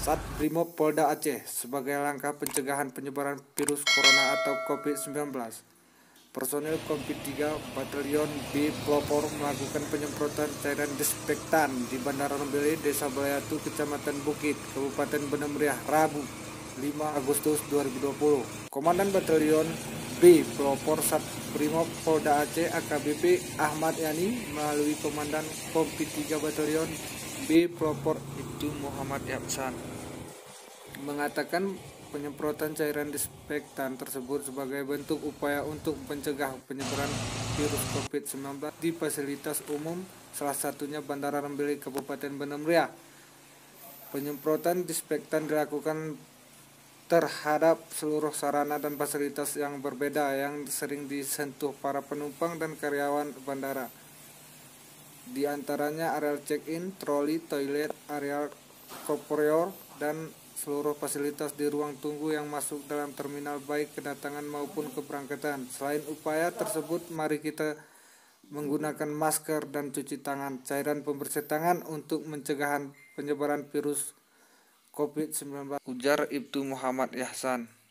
Satbrimob Polda Aceh sebagai langkah pencegahan penyebaran virus corona atau COVID-19. Personil Kompi 3 Batalion B Pelopor melakukan penyemprotan cairan disinfektan di Bandara Rembele, Desa Belayatu, Kecamatan Bukit, Kabupaten Banda Meriah, Rabu 5 Agustus 2020. Komandan Batalion B Pelopor Satbrimob Polda Aceh AKBP Ahmad Yani melalui Komandan Kompi 3 Batalion B Pelopor Ibtu Muhammad Ihsan mengatakan penyemprotan cairan disinfektan tersebut sebagai bentuk upaya untuk mencegah penyebaran virus COVID-19 di fasilitas umum, salah satunya Bandara Rembele, Kabupaten Banda Meriah. Penyemprotan disinfektan dilakukan terhadap seluruh sarana dan fasilitas yang berbeda yang sering disentuh para penumpang dan karyawan bandara. Di antaranya areal check-in, troli, toilet, areal koridor, dan seluruh fasilitas di ruang tunggu yang masuk dalam terminal baik kedatangan maupun keberangkatan. Selain upaya tersebut, mari kita menggunakan masker dan cuci tangan, cairan pembersih tangan untuk mencegahan penyebaran virus COVID-19, ujar Ibtu Muhammad Ihsan.